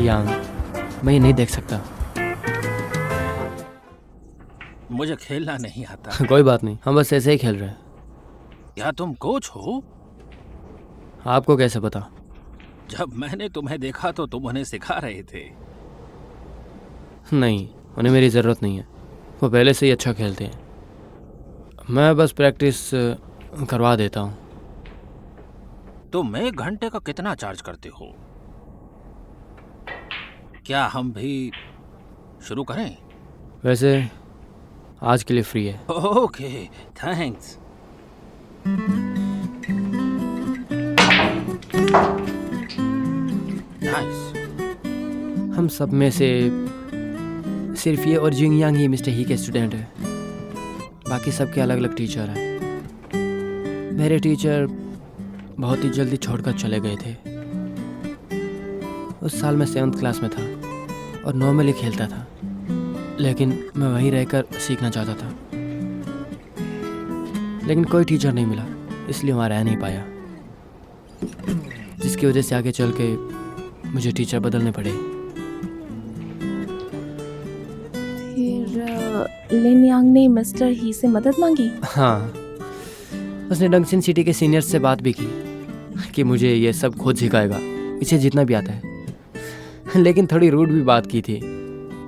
यांग, मैं ये नहीं देख सकता। मुझे खेलना नहीं आता। कोई बात नहीं, हम बस ऐसे ही खेल रहे हैं। क्या तुम कोच हो? आपको कैसे पता? जब मैंने तुम्हें देखा तो तुम उन्हें सिखा रहे थे। नहीं, उन्हें मेरी ज़रूरत नहीं है, वो पहले से ही अच्छा खेलते हैं। मैं बस प्रैक्टिस करवा देता हूँ। तुम 1 घंटे का कितना चार्ज करते हो? क्या हम भी शुरू करें? वैसे आज के लिए फ्री है। Okay, thanks. नाइस। हम सब में से सिर्फ ये और जिंग यांग ही मिस्टर ही के स्टूडेंट है, बाकी सबके अलग अलग टीचर हैं। मेरे टीचर बहुत ही जल्दी छोड़कर चले गए थे। उस साल मैं 7th क्लास में था और नॉर्मली खेलता था, लेकिन मैं वहीं रहकर सीखना चाहता था। लेकिन कोई टीचर नहीं मिला, इसलिए वहाँ रह नहीं पाया, जिसकी वजह से आगे चल के मुझे टीचर बदलने पड़े। फिर लिन यांग ने मिस्टर ही से मदद मांगी? हाँ, उसने डंगसिन सिटी के सीनियर्स से बात भी की कि मुझे ये सब खुद सिखाएगा, इसे जितना भी आता है। लेकिन थोड़ी रूड भी बात की थी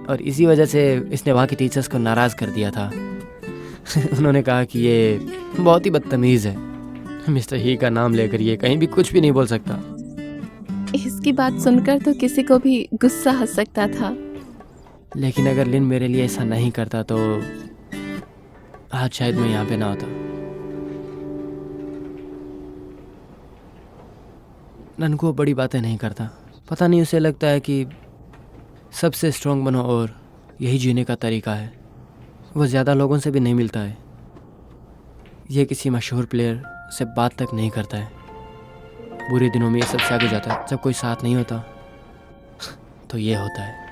और इसी वजह से इसने वहाँ के टीचर्स को नाराज़ कर दिया था। उन्होंने कहा कि ये बहुत ही बदतमीज़ है, मिस्टर ही का नाम लेकर ये कहीं भी कुछ भी नहीं बोल सकता। इसकी बात सुनकर तो किसी को भी गुस्सा आ सकता था। लेकिन अगर लिन मेरे लिए ऐसा नहीं करता तो आज शायद मैं यहाँ पे ना होता। ननको बड़ी बातें नहीं करता, पता नहीं उसे लगता है कि सबसे स्ट्रांग बनो और यही जीने का तरीका है। वो ज़्यादा लोगों से भी नहीं मिलता है, ये किसी मशहूर प्लेयर से बात तक नहीं करता है। बुरे दिनों में ये सबसे आगे जाता है, जब कोई साथ नहीं होता तो ये होता है।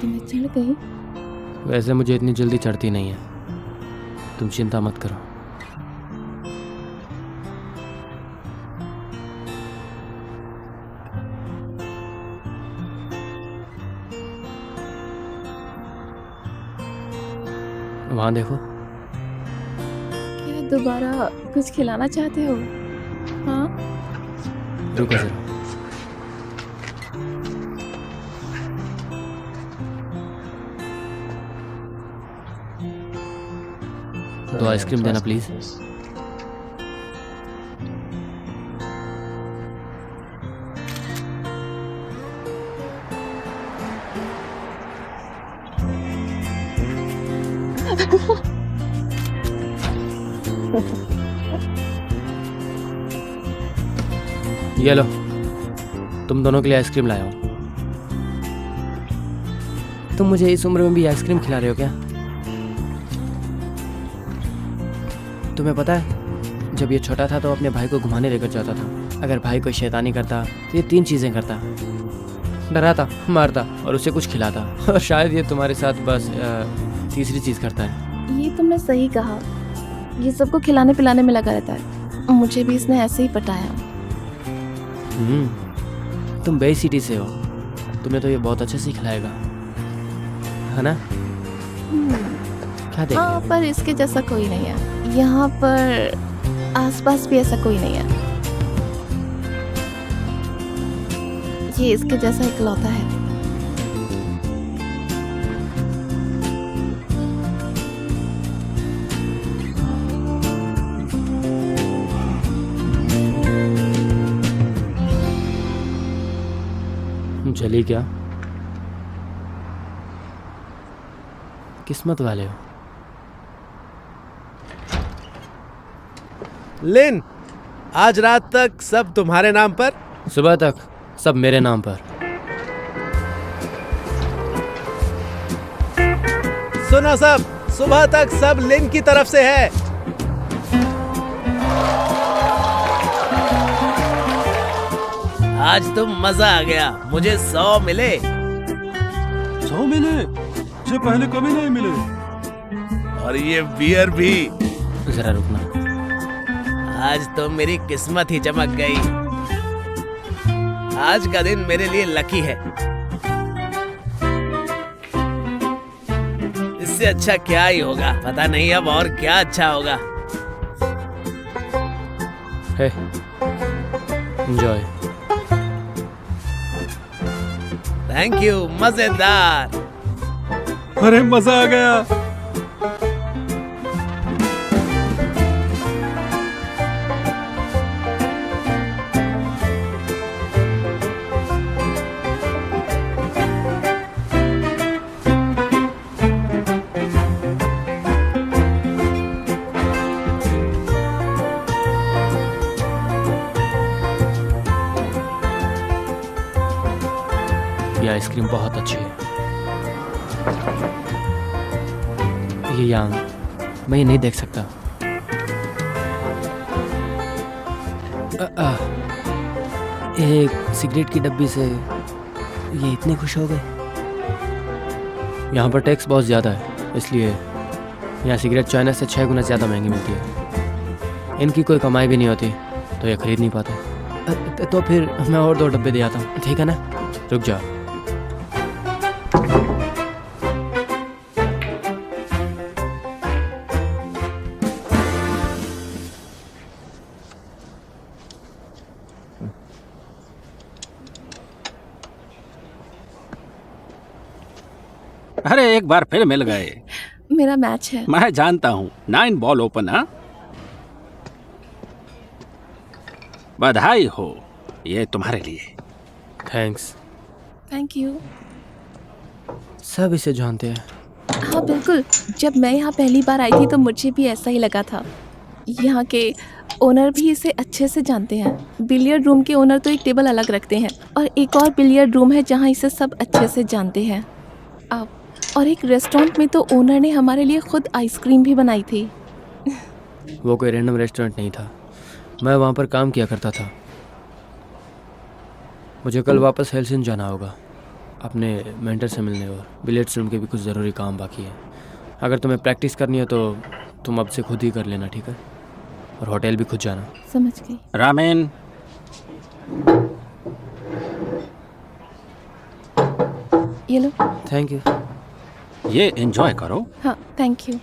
तुम्हें चढ़ गई? वैसे मुझे इतनी जल्दी चढ़ती नहीं है, तुम चिंता मत करो। वहाँ देखो। क्या दोबारा कुछ खिलाना चाहते हो? हाँ? रुको जरा। दो आइसक्रीम देना प्लीज। ये लो, तुम दोनों के लिए आइसक्रीम लाया हूँ। तुम मुझे इस उम्र में भी आइसक्रीम खिला रहे हो क्या? तुम्हें पता है, जब ये छोटा था तो अपने भाई को घुमाने लेकर जाता था। अगर भाई कोई शैतानी करता तो ये 3 चीज़ें करता: डराता, मारता और उसे कुछ खिलाता। और शायद ये तुम्हारे साथ बस तीसरी चीज़ करता है। ये तुमने सही कहा, ये सबको खिलाने पिलाने में लगा रहता है। मुझे भी इसने ऐसे ही पटाया। तुम बे सिटी से हो, तुम्हें तो ये बहुत अच्छे से खिलाएगा, है ना? क्या देख रहे हाँ, हो? पर इसके जैसा कोई नहीं है। यहाँ पर आसपास भी ऐसा कोई नहीं है। ये इसके जैसा इकलौता है। जली क्या? किस्मत वाले हो। लिन, आज रात तक सब तुम्हारे नाम पर? सुबह तक सब मेरे नाम पर। सुनो सब, सुबह तक सब लिन की तरफ से है। आज तो मजा आ गया, मुझे 100 मिले। 100 मिले? ये पहले कभी नहीं मिले। और ये बियर भी। जरा रुकना। आज तो मेरी किस्मत ही चमक गई। आज का दिन मेरे लिए लकी है। इससे अच्छा क्या ही होगा, पता नहीं अब और क्या अच्छा होगा। है एंजॉय। थैंक यू, मजेदार। अरे मजा आ गया। ये आइसक्रीम बहुत अच्छी है। ये यहाँ मैं ये नहीं देख सकता। एक सिगरेट की डब्बी से ये इतने खुश हो गए। यहाँ पर टैक्स बहुत ज़्यादा है, इसलिए यहाँ सिगरेट चाइना से 6 गुना ज़्यादा महंगी मिलती है। इनकी कोई कमाई भी नहीं होती तो ये खरीद नहीं पाते। तो फिर मैं और 2 डब्बे दे आता हूँ, ठीक है ना? रुक जाओ। अरे एक बार फिर मिल गए। मेरा मैच है। मैं जानता हूँ, 9 बॉल ओपन। हाँ, बधाई हो, ये तुम्हारे लिए। थैंक्स। Thank you. सब इसे जानते हैं। हाँ बिल्कुल, जब मैं यहाँ पहली बार आई थी तो मुझे भी ऐसा ही लगा था। यहाँ के ओनर भी इसे अच्छे से जानते हैं। बिलियर्ड रूम के ओनर तो एक टेबल अलग रखते हैं और एक और बिलियर्ड रूम है जहाँ इसे सब अच्छे से जानते हैं। अब और एक रेस्टोरेंट में तो ओनर ने हमारे लिए खुद आइसक्रीम भी बनाई थी। वो कोई रैंडम रेस्टोरेंट नहीं था, मैं वहाँ पर काम किया करता था। मुझे कल वापस हेल्सिंकी जाना होगा अपने मेंटर से मिलने, और बिलियर्ड्स रूम के भी कुछ ज़रूरी काम बाकी है। अगर तुम्हें प्रैक्टिस करनी है तो तुम अब से खुद ही कर लेना, ठीक है? और होटल भी खुद जाना। समझ गई। रामेन, ये लो। Thank you. ये एंजॉय करो। हाँ थैंक यू।